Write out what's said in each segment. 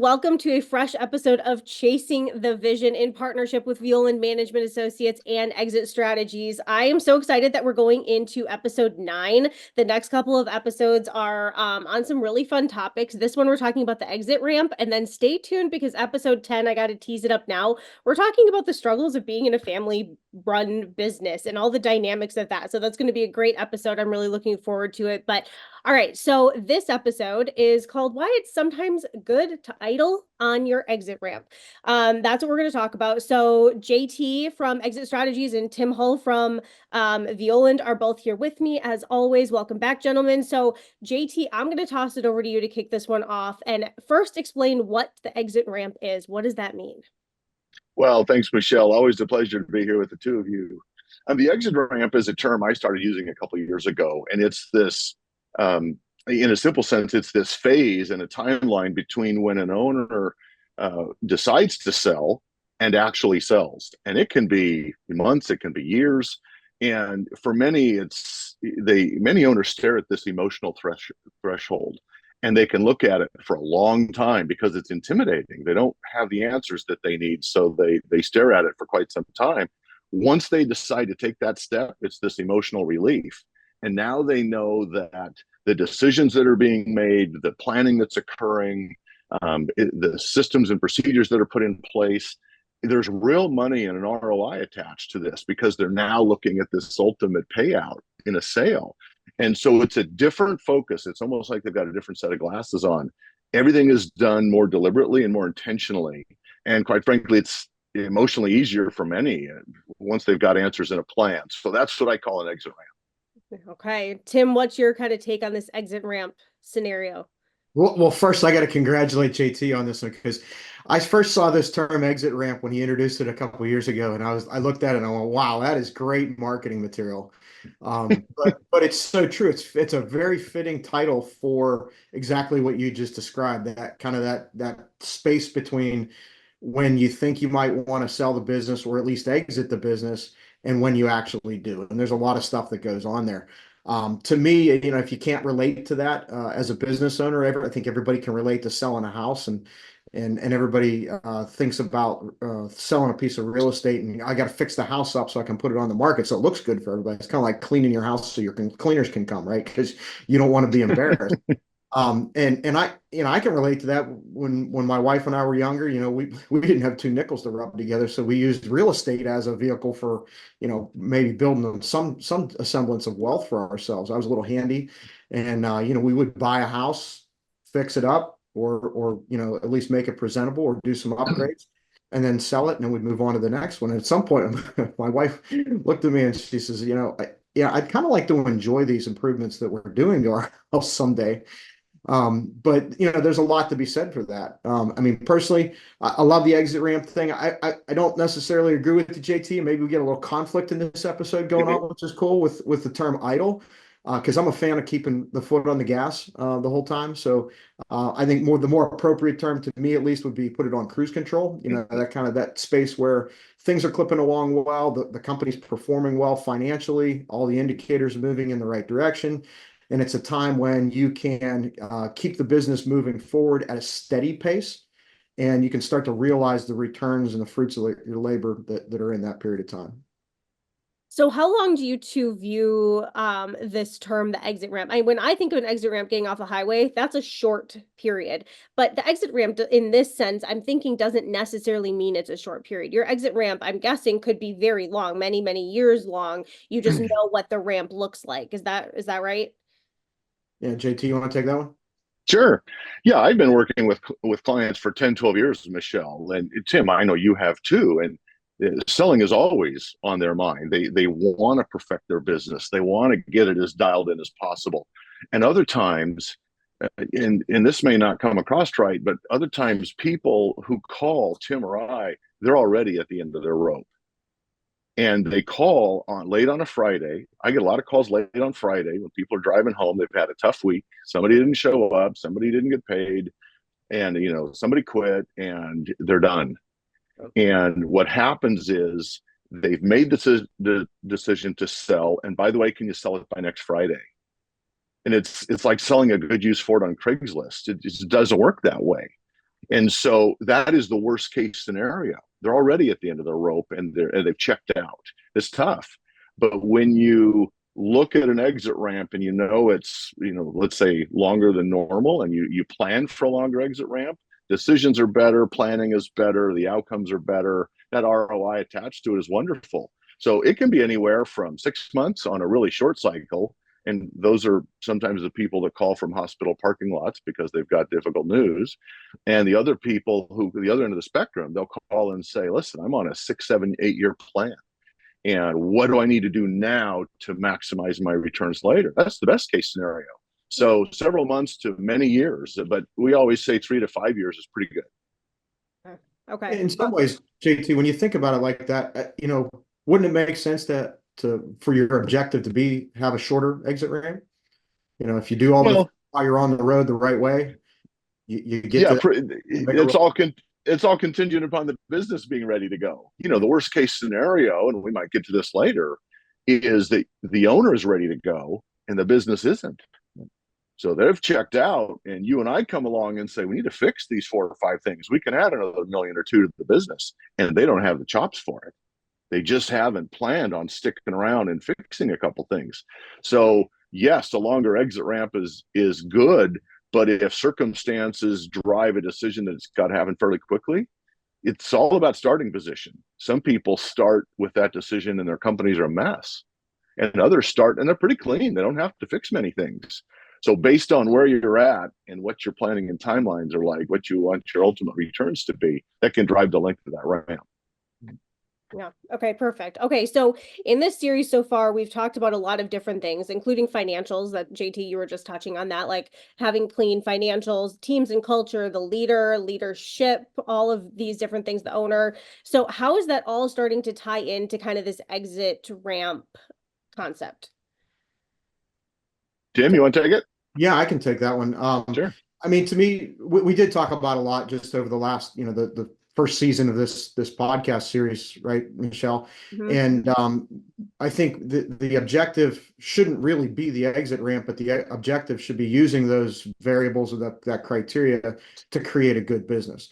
welcome to a fresh episode of Chasing the Vision in partnership with Violand Management Associates and Exit Strategies. I am so excited that we're going into episode 9. The next couple of episodes are on some really fun topics. This one, we're talking about the exit ramp, and then stay tuned because episode 10, I got to tease it up now. We're talking about the struggles of being in a family run business and all the dynamics of that. So that's going to be a great episode. I'm really looking forward to it. But all right, so this episode is called Why It's Sometimes Good to Idle on Your Exit Ramp. That's what we're going to talk about. So JT from Exit Strategies and Tim Hull from Violand are both here with me. As always, welcome back, gentlemen. So JT, I'm going to toss it over to you to kick this one off and first explain what the exit ramp is. What does that mean? Well, thanks, Michelle. Always a pleasure to be here with the two of you. The exit ramp is a term I started using a couple of years ago, and it's this, in a simple sense, it's this phase and a timeline between when an owner decides to sell and actually sells. And it can be months, it can be years. And for many, many owners stare at this emotional threshold, and they can look at it for a long time because it's intimidating. They don't have the answers that they need, so they stare at it for quite some time. Once they decide to take that step, it's this emotional relief. And now they know that the decisions that are being made, the planning that's occurring, the systems and procedures that are put in place, there's real money and an ROI attached to this because they're now looking at this ultimate payout in a sale. And so it's a different focus. It's almost like they've got a different set of glasses on. Everything is done more deliberately and more intentionally. And quite frankly, it's emotionally easier for many once they've got answers in a plan. So that's what I call an exit ramp. Okay. Tim, what's your kind of take on this exit ramp scenario? Well, first I got to congratulate JT on this one because I first saw this term exit ramp when he introduced it a couple of years ago, and I looked at it and I went, "Wow, that is great marketing material." But it's so true. It's a very fitting title for exactly what you just described. That kind of that space between when you think you might want to sell the business or at least exit the business and when you actually do. And there's a lot of stuff that goes on there. To me, if you can't relate to that as a business owner, I think everybody can relate to selling a house, and everybody thinks about selling a piece of real estate, and I got to fix the house up so I can put it on the market so it looks good for everybody. It's kind of like cleaning your house so your cleaners can come, right? Because you don't want to be embarrassed. And I can relate to that when my wife and I were younger, we didn't have two nickels to rub together. So we used real estate as a vehicle for, maybe building some semblance of wealth for ourselves. I was a little handy, and we would buy a house, fix it up, or at least make it presentable or do some upgrades and then sell it. And then we'd move on to the next one. And at some point, my wife looked at me and she says, I'd kind of like to enjoy these improvements that we're doing to our house someday. But there's a lot to be said for that. I mean, personally, I love the exit ramp thing. I don't necessarily agree with the JT. Maybe we get a little conflict in this episode going on, which is cool with the term idle, because I'm a fan of keeping the foot on the gas the whole time. So I think the more appropriate term to me at least would be put it on cruise control. That kind of that space where things are clipping along well, the company's performing well financially, all the indicators are moving in the right direction. And it's a time when you can keep the business moving forward at a steady pace, and you can start to realize the returns and the fruits of your labor that are in that period of time. So how long do you two view this term, the exit ramp? When I think of an exit ramp getting off a highway, that's a short period. But the exit ramp, in this sense, I'm thinking doesn't necessarily mean it's a short period. Your exit ramp, I'm guessing, could be very long, many, many years long. You just know what the ramp looks like. Is that right? Yeah, JT, you want to take that one? Sure. Yeah, I've been working with clients for 10, 12 years, Michelle. And Tim, I know you have too. And selling is always on their mind. They want to perfect their business. They want to get it as dialed in as possible. And other times, and this may not come across right, but other times people who call Tim or I, they're already at the end of their rope. And they call on late on a Friday. I get a lot of calls late on Friday when people are driving home. They've had a tough week. Somebody didn't show up. Somebody didn't get paid, and somebody quit, and they're done. And what happens is they've made the decision to sell. And by the way, can you sell it by next Friday? And it's like selling a good used Ford on Craigslist. It just doesn't work that way. And so that is the worst case scenario. They're already at the end of the rope and they've checked out. It's tough. But when you look at an exit ramp and it's, let's say longer than normal, and you plan for a longer exit ramp, decisions are better, planning is better, the outcomes are better. That ROI attached to it is wonderful. So it can be anywhere from 6 months on a really short cycle. And those are sometimes the people that call from hospital parking lots because they've got difficult news. And the other people who, the other end of the spectrum, they'll call and say, listen, I'm on a 6, 7, 8 year plan. And what do I need to do now to maximize my returns later? That's the best case scenario. So several months to many years, but we always say 3 to 5 years is pretty good. Okay. In some ways, JT, when you think about it like that, wouldn't it make sense for your objective to have a shorter exit ramp? If you do while you're on the road the right way, you get it's all contingent upon the business being ready to go. The worst case scenario, and we might get to this later, is that the owner is ready to go and the business isn't. So they've checked out, and you and I come along and say, we need to fix these 4 or 5 things. We can add another million or two to the business, and they don't have the chops for it. They just haven't planned on sticking around and fixing a couple things. So yes, a longer exit ramp is good, but if circumstances drive a decision that's got to happen fairly quickly, it's all about starting position. Some people start with that decision and their companies are a mess, and others start and they're pretty clean. They don't have to fix many things. So based on where you're at and what your planning and timelines are like, what you want your ultimate returns to be, that can drive the length of that ramp. Yeah. Okay, perfect. Okay, so in this series so far, we've talked about a lot of different things, including financials that JT, you were just touching on that, like having clean financials, teams and culture, the leadership, all of these different things, the owner. So how is that all starting to tie into kind of this exit ramp concept? Tim, you want to take it? Yeah, I can take that one. Sure. I mean, to me, we did talk about a lot just over the last, the first season of this podcast series, right, Michelle? Mm-hmm. And I think the objective shouldn't really be the exit ramp, but the objective should be using those variables of that criteria to create a good business.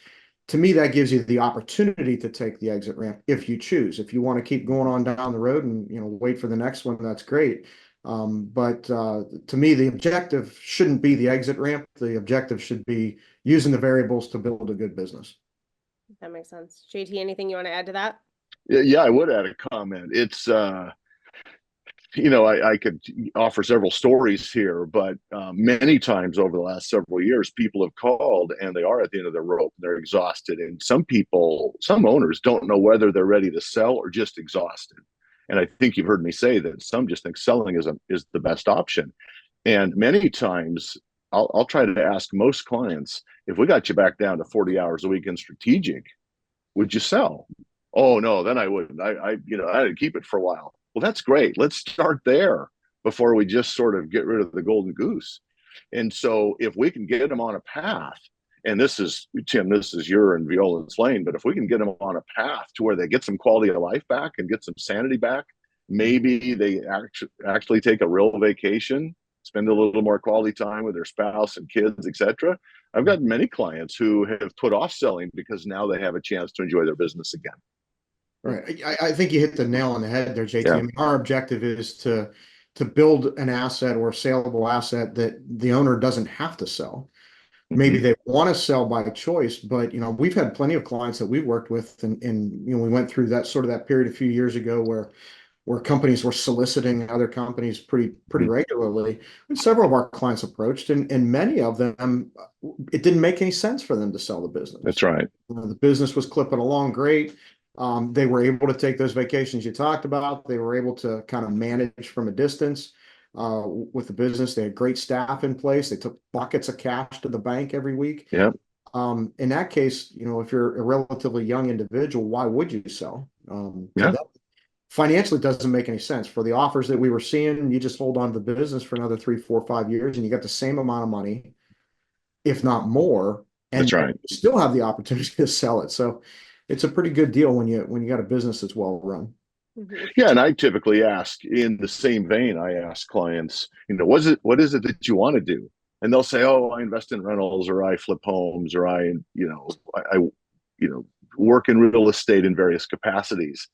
To me, that gives you the opportunity to take the exit ramp if you choose. If you want to keep going on down the road and wait for the next one, that's great. But to me, the objective shouldn't be the exit ramp. The objective should be using the variables to build a good business. That makes sense. JT, anything you want to add to that? Yeah, I would add a comment. It's, I could offer several stories here, but many times over the last several years, people have called and they are at the end of their rope. They're exhausted. And some owners don't know whether they're ready to sell or just exhausted. And I think you've heard me say that some just think selling is the best option. And many times I'll try to ask most clients, if we got you back down to 40 hours a week in strategic, would you sell? Oh no, then I wouldn't. I'd keep it for a while. Well, that's great. Let's start there before we just sort of get rid of the golden goose. And so if we can get them on a path, and this is, Tim, this is your and Viola's lane, but if we can get them on a path to where they get some quality of life back and get some sanity back, maybe they actually take a real vacation, spend a little more quality time with their spouse and kids, etc. I've got many clients who have put off selling because now they have a chance to enjoy their business again. Right. I think you hit the nail on the head there, JT. Yeah. I mean, our objective is to build an asset or a saleable asset that the owner doesn't have to sell. Maybe they want to sell by choice, but we've had plenty of clients that we've worked with, and we went through that period a few years ago where companies were soliciting other companies pretty regularly. And several of our clients approached, and many of them, it didn't make any sense for them to sell the business. That's right. The business was clipping along great. They were able to take those vacations you talked about. They were able to kind of manage from a distance with the business. They had great staff in place. They took buckets of cash to the bank every week. Yeah. In that case, if you're a relatively young individual, why would you sell? Yeah. Financially, it doesn't make any sense. For the offers that we were seeing, you just hold on to the business for another 3, 4, 5 years, and you got the same amount of money, if not more. And that's right. You still have the opportunity to sell it. So it's a pretty good deal when you got a business that's well run. Yeah, and I typically ask in the same vein. I ask clients, what is it that you want to do? and they'll say, "Oh, I invest in rentals, or I flip homes, or I work in real estate in various capacities."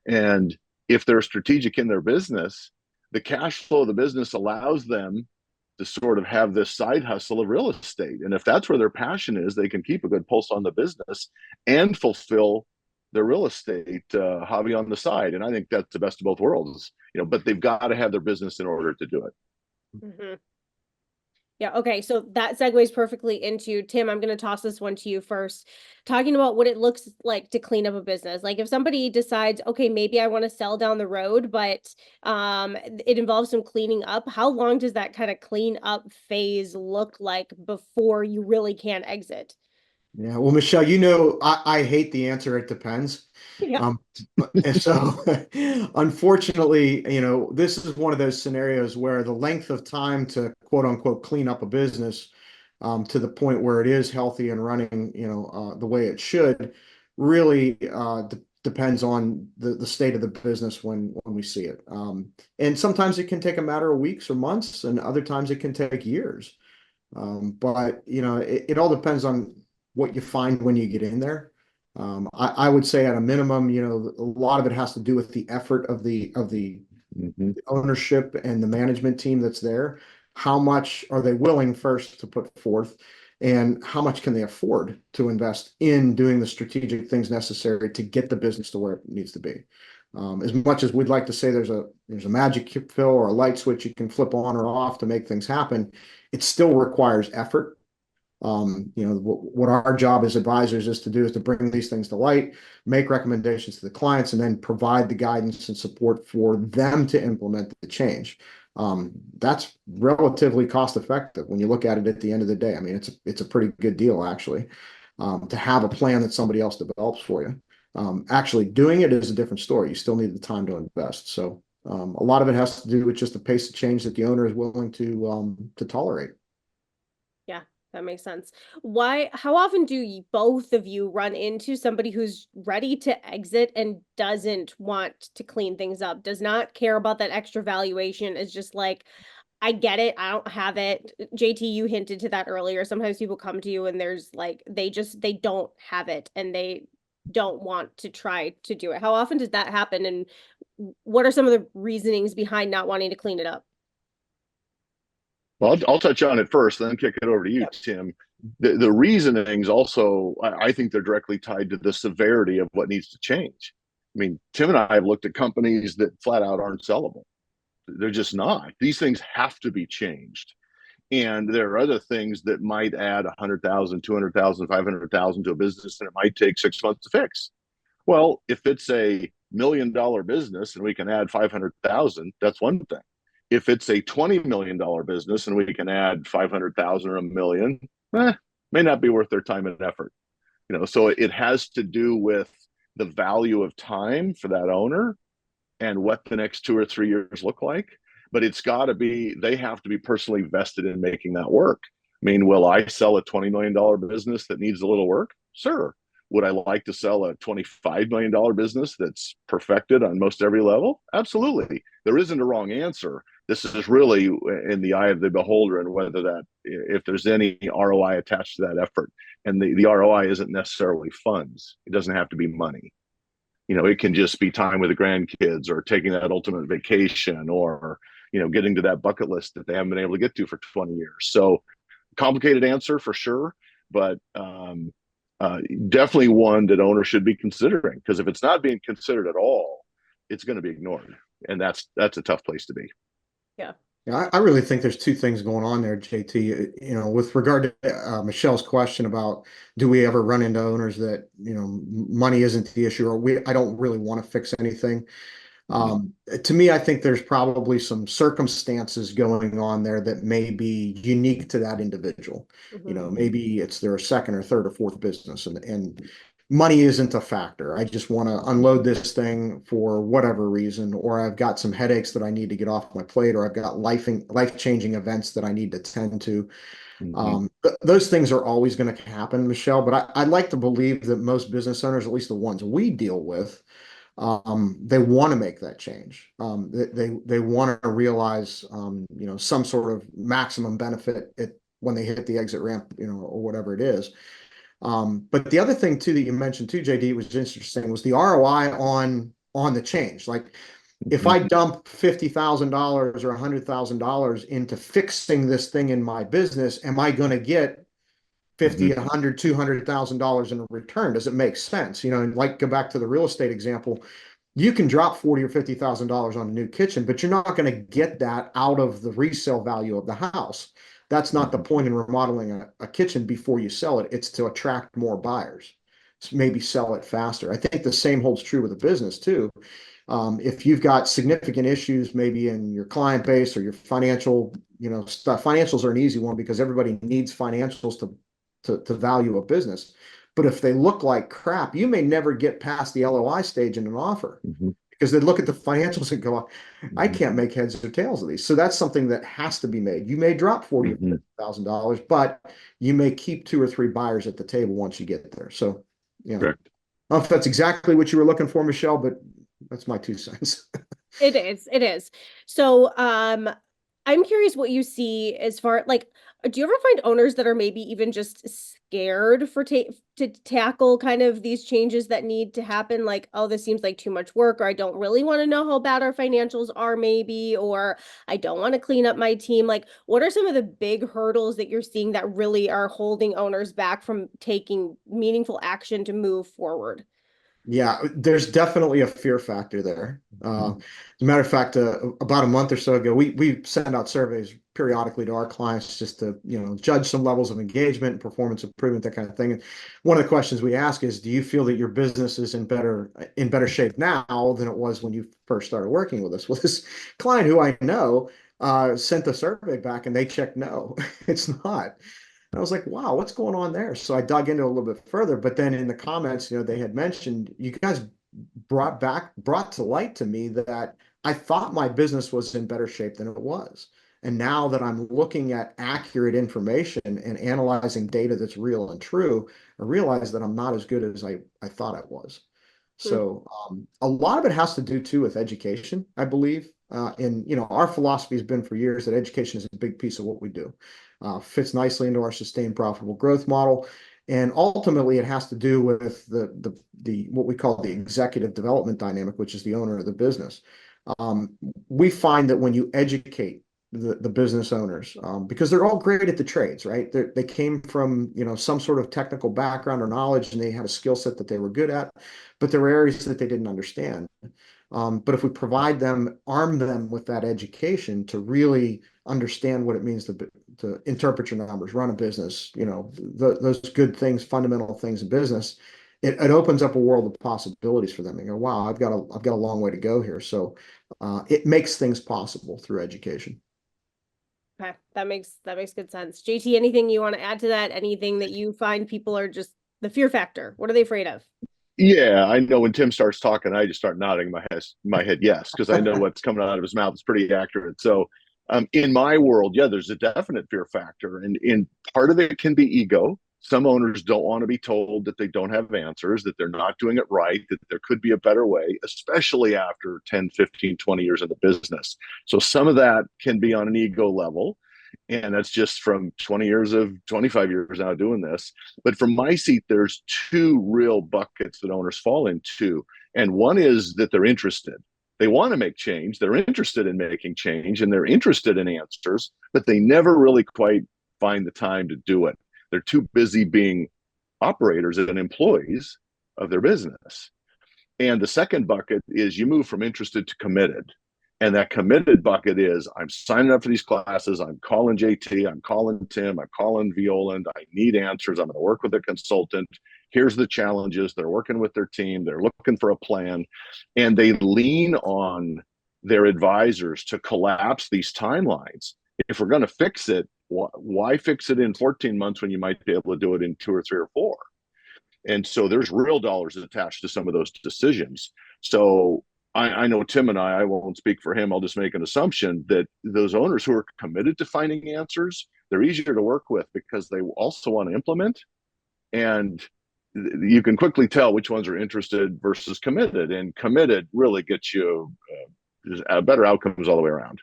And if they're strategic in their business, the cash flow of the business allows them to sort of have this side hustle of real estate. And if that's where their passion is, they can keep a good pulse on the business and fulfill their real estate hobby on the side. And I think that's the best of both worlds, but they've got to have their business in order to do it. Mm-hmm. Yeah, okay. So that segues perfectly into Tim. I'm going to toss this one to you first. Talking about what it looks like to clean up a business. Like if somebody decides, okay, maybe I want to sell down the road, but it involves some cleaning up. How long does that kind of clean up phase look like before you really can exit? Yeah, well, Michelle, I hate the answer. It depends. Yeah. Um, and so, unfortunately, this is one of those scenarios where the length of time to quote unquote clean up a business to the point where it is healthy and running, the way it should, really depends on the state of the business when we see it. And sometimes it can take a matter of weeks or months, and other times it can take years. But it all depends on what you find when you get in there. I would say at a minimum, a lot of it has to do with the effort of the Mm-hmm. ownership and the management team that's there. How much are they willing first to put forth, and how much can they afford to invest in doing the strategic things necessary to get the business to where it needs to be? As much as we'd like to say there's a magic pill or a light switch you can flip on or off to make things happen, it still requires effort. What our job as advisors is to do is to bring these things to light, make recommendations to the clients, and then provide the guidance and support for them to implement the change. That's relatively cost effective when you look at it at the end of the day. I mean, it's a pretty good deal actually, to have a plan that somebody else develops for you. Actually doing it is a different story. You still need the time to invest. So a lot of it has to do with just the pace of change that the owner is willing to tolerate. Yeah, that makes sense. How often do you, both of you run into somebody who's ready to exit and doesn't want to clean things up, does not care about that extra valuation, is just like, I get it, I don't have it. JT, you hinted to that earlier. Sometimes people come to you and there's like, they don't have it and they don't want to try to do it. How often does that happen? And what are some of the reasonings behind not wanting to clean it up? Well, I'll touch on it first, then kick it over to you, Yep. Tim. The reasonings also, I think they're directly tied to the severity of what needs to change. I mean, Tim and I have looked at companies that flat out aren't sellable. They're just not. These things have to be changed. And there are other things that might add 100,000, 200,000, 500,000 to a business, and it might take 6 months to fix. Well, if it's a $1 million business and we can add 500,000, that's one thing. If it's a $20 million business and we can add 500,000 or $1 million, may not be worth their time and effort. So it has to do with the value of time for that owner and what the next 2 or 3 years look like. But it's got to be, they have to be personally vested in making that work. I mean, will I sell a $20 million business that needs a little work? Sure. Would I like to sell a $25 million business that's perfected on most every level? Absolutely. There isn't a wrong answer. This is really in the eye of the beholder, and whether that, if there's any ROI attached to that effort. And the ROI isn't necessarily funds. It doesn't have to be money. It can just be time with the grandkids, or taking that ultimate vacation, or getting to that bucket list that they haven't been able to get to for 20 years. So complicated answer for sure, but definitely one that owners should be considering, because if it's not being considered at all, it's going to be ignored, and that's a tough place to be. Yeah. Yeah, I really think there's two things going on there, JT. With regard to Michelle's question about do we ever run into owners that, money isn't the issue, or I don't really want to fix anything. To me, I think there's probably some circumstances going on there that may be unique to that individual. Mhm. Maybe it's their second or third or fourth business, and money isn't a factor. I just want to unload this thing for whatever reason, or I've got some headaches that I need to get off my plate, or I've got life-changing events that I need to tend to. Mm-hmm. Those things are always going to happen, Michelle, but I'd like to believe that most business owners, at least the ones we deal with, they want to make that change. They want to realize some sort of maximum benefit when they hit the exit ramp, or whatever it is. But the other thing too that you mentioned too, JD, was interesting, was the ROI on the change. Like if I dump $50,000 or $100,000 into fixing this thing in my business, am I going to get 50, 100, $200,000 in a return? Does it make sense? And like go back to the real estate example, you can drop 40 or $50,000 on a new kitchen, but you're not going to get that out of the resale value of the house. That's not the point in remodeling a kitchen before you sell it. It's to attract more buyers, maybe sell it faster. I think the same holds true with a business too. If you've got significant issues, maybe in your client base or your financial, stuff, financials are an easy one because everybody needs financials to value a business. But if they look like crap, you may never get past the LOI stage in an offer because they look at the financials and go, I can't make heads or tails of these. So that's something that has to be made. You may drop $40,000 or $50,000, but you may keep 2 or 3 buyers at the table once you get there. So, Correct. I don't know if that's exactly what you were looking for, Michelle, but that's my 2 cents. It is. It is. So, I'm curious what you see as far like, do you ever find owners that are maybe even just scared to tackle kind of these changes that need to happen? Like, oh, this seems like too much work, or I don't really want to know how bad our financials are, maybe, or I don't want to clean up my team. Like, what are some of the big hurdles that you're seeing that really are holding owners back from taking meaningful action to move forward? Yeah, there's definitely a fear factor there. As a matter of fact, about a month or so ago, we send out surveys periodically to our clients just to judge some levels of engagement and performance improvement, that kind of thing. And one of the questions we ask is, do you feel that your business is in better shape now than it was when you first started working with us? Well, this client who I know sent the survey back and they checked no, it's not. And I was like, wow, what's going on there? So I dug into it a little bit further. But then in the comments, they had mentioned, you guys brought to light to me that I thought my business was in better shape than it was. And now that I'm looking at accurate information and analyzing data that's real and true, I realize that I'm not as good as I thought I was. So a lot of it has to do too with education, I believe. And our philosophy has been for years that education is a big piece of what we do. Fits nicely into our sustained profitable growth model, and ultimately it has to do with the what we call the executive development dynamic, which is the owner of the business. We find that when you educate the business owners, because they're all great at the trades, right? They came from some sort of technical background or knowledge, and they had a skill set that they were good at, but there were areas that they didn't understand. But if we arm them with that education to really understand what it means to interpret your numbers, run a business, those good things, fundamental things in business, it opens up a world of possibilities for them. They go, wow, I've got a long way to go here. So it makes things possible through education. Okay, that makes good sense. JT, anything you want to add to that? Anything that you find people are just the fear factor? What are they afraid of? Yeah, I know when Tim starts talking, I just start nodding my head yes, because I know what's coming out of his mouth is pretty accurate. So, in my world, yeah, there's a definite fear factor, and part of it can be ego. Some owners don't want to be told that they don't have answers, that they're not doing it right, that there could be a better way, especially after 10, 15, 20 years in the business. So some of that can be on an ego level. And that's just from 25 years now doing this. But from my seat, there's 2 real buckets that owners fall into. And one is that they're interested. They want to make change. They're interested in making change and they're interested in answers, but they never really quite find the time to do it. They're too busy being operators and employees of their business. And the second bucket is you move from interested to committed. And that committed bucket is I'm signing up for these classes. I'm calling JT. I'm calling Tim. I'm calling Violand. I need answers. I'm going to work with a consultant. Here's the challenges. They're working with their team. They're looking for a plan. And they lean on their advisors to collapse these timelines. If we're going to fix it, why fix it in 14 months when you might be able to do it in 2 or 3 or 4? And so there's real dollars attached to some of those decisions. So I know Tim and I won't speak for him. I'll just make an assumption that those owners who are committed to finding answers, they're easier to work with because they also want to implement. And you can quickly tell which ones are interested versus committed. And committed really gets you better outcomes all the way around.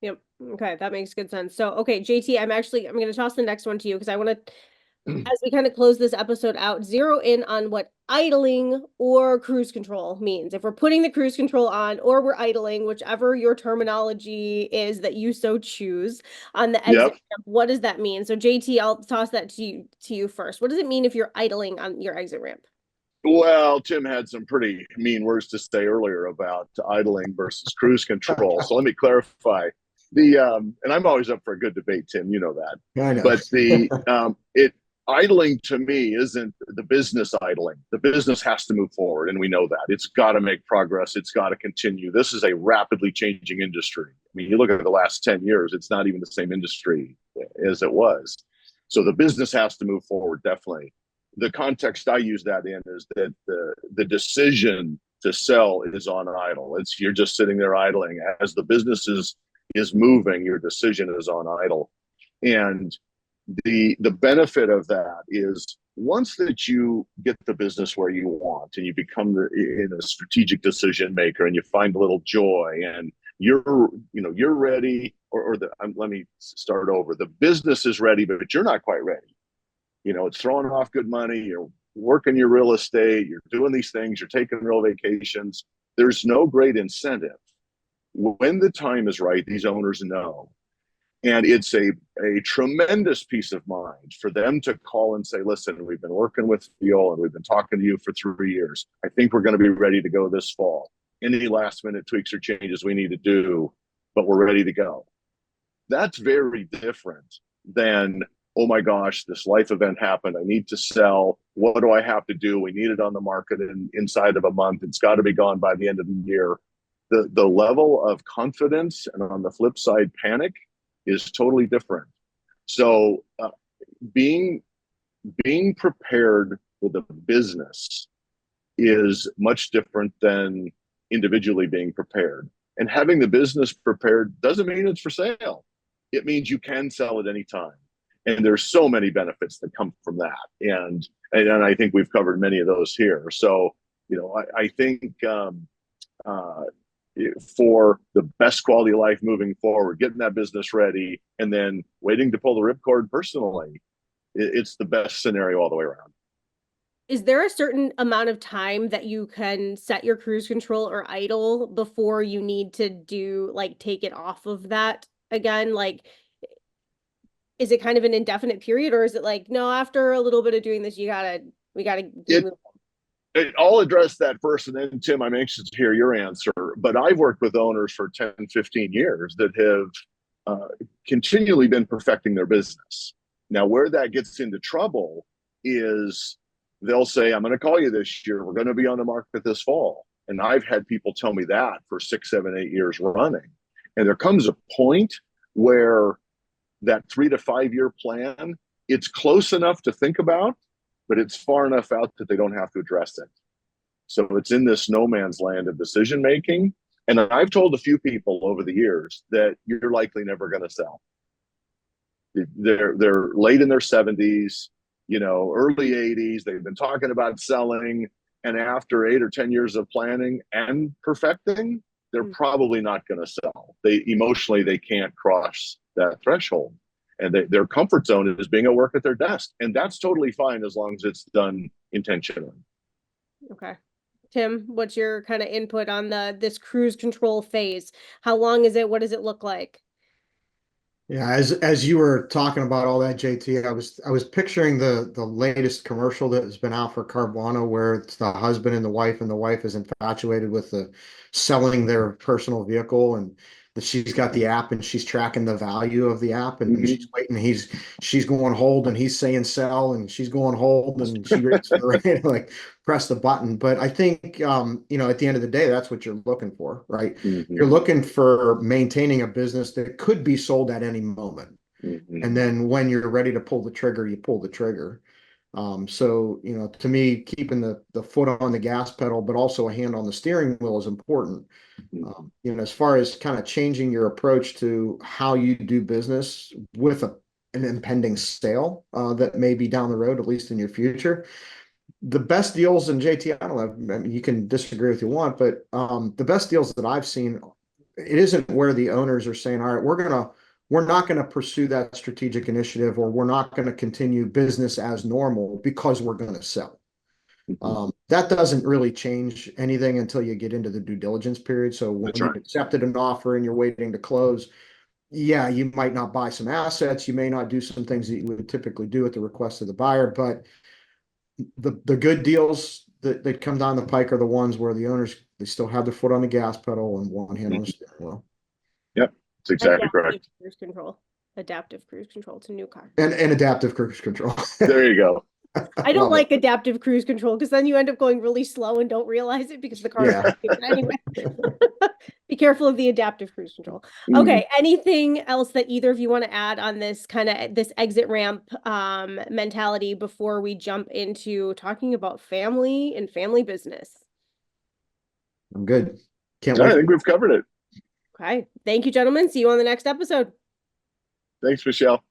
Yep. Okay, that makes good sense. So, okay, JT, I'm going to toss the next one to you because I want to, as we kind of close this episode out, zero in on what idling or cruise control means. If we're putting the cruise control on or we're idling, whichever your terminology is that you so choose on the exit Yep. ramp, what does that mean? So, JT, I'll toss that to you first. What does it mean if you're idling on your exit ramp? Well, Tim had some pretty mean words to say earlier about idling versus cruise control. So let me clarify. And I'm always up for a good debate, Tim. You know that. I know. But it idling to me isn't the business idling. The business has to move forward, and we know that it's got to make progress. It's got to continue. This is a rapidly changing industry. I mean, you look at the last 10 years; it's not even the same industry as it was. So the business has to move forward, definitely. The context I use that in is that the decision to sell is on idle. It's you're just sitting there idling as the business is moving. Your decision is on idle, and the benefit of that is once that you get the business where you want and you become in a strategic decision maker and you find a little joy and you're ready let me start over. The business is ready, but you're not quite ready. It's throwing off good money. You're working your real estate. You're doing these things. You're taking real vacations. There's no great incentive. When the time is right, these owners know. And it's a tremendous peace of mind for them to call and say, listen, we've been working with Phil and we've been talking to you for 3 years. I think we're going to be ready to go this fall. Any last minute tweaks or changes we need to do, but we're ready to go. That's very different than, oh my gosh, this life event happened. I need to sell. What do I have to do? We need it on the market inside of a month. It's got to be gone by the end of the year. The level of confidence and on the flip side, panic is totally different. So being prepared with a business is much different than individually being prepared. And having the business prepared doesn't mean it's for sale. It means you can sell at any time. And there's so many benefits that come from that. And I think we've covered many of those here. So, I think for the best quality of life moving forward, getting that business ready and then waiting to pull the ripcord personally, it's the best scenario all the way around. Is there a certain amount of time that you can set your cruise control or idle before you need to take it off of that again? Like, is it kind of an indefinite period, or is it like, no, after a little bit of doing this, we gotta keep moving? I'll address that first, and then, Tim, I'm anxious to hear your answer. But I've worked with owners for 10, 15 years that have continually been perfecting their business. Now, where that gets into trouble is they'll say, I'm going to call you this year. We're going to be on the market this fall. And I've had people tell me that for 6, 7, 8 years running. And there comes a point where that 3 to 5 year plan, it's close enough to think about, but it's far enough out that they don't have to address it. So it's in this no man's land of decision making. And I've told a few people over the years that you're likely never going to sell. They're late in their 70s, early 80s. They've been talking about selling, and after 8 or 10 years of planning and perfecting, they're probably not going to sell. They can't cross that threshold. And their comfort zone is being at work at their desk. And that's totally fine as long as it's done intentionally. Okay. Tim, what's your kind of input on this cruise control phase? How long is it? What does it look like? Yeah, as you were talking about all that, JT, I was picturing the latest commercial that has been out for Carvana, where it's the husband and the wife is infatuated with the selling their personal vehicle, and that she's got the app and she's tracking the value of the app, and she's waiting. She's going hold and he's saying sell, and she's going hold and she waits for the like press the button. But I think at the end of the day, that's what you're looking for, right? You're looking for maintaining a business that could be sold at any moment. And then when you're ready to pull the trigger, you pull the trigger. So, to me, keeping the foot on the gas pedal, but also a hand on the steering wheel is important. As far as kind of changing your approach to how you do business with an impending sale that may be down the road, at least in your future. The best deals, and JT, I don't know, I mean, you can disagree if you want, but the best deals that I've seen it isn't where the owners are saying, all right, we're not gonna pursue that strategic initiative, or we're not gonna continue business as normal because we're gonna sell. That doesn't really change anything until you get into the due diligence period. So when That's you've right. accepted an offer and you're waiting to close, yeah, you might not buy some assets, you may not do some things that you would typically do at the request of the buyer, but the good deals that come down the pike are the ones where the owners, they still have their foot on the gas pedal and one hand on the steering wheel. Yep, that's exactly correct. Cruise control. Adaptive cruise control to new car. And adaptive cruise control. There you go. I don't Love like it. adaptive cruise control because then you end up going really slow and don't realize it because the car is Yeah. anyway. Be careful of the adaptive cruise control. Mhm. Okay, anything else that either of you want to add on this kind of this exit ramp mentality before we jump into talking about family and family business? I'm good. Can't I wait. think we've covered it. Okay, thank you, gentlemen. See you on the next episode. Thanks, Michelle.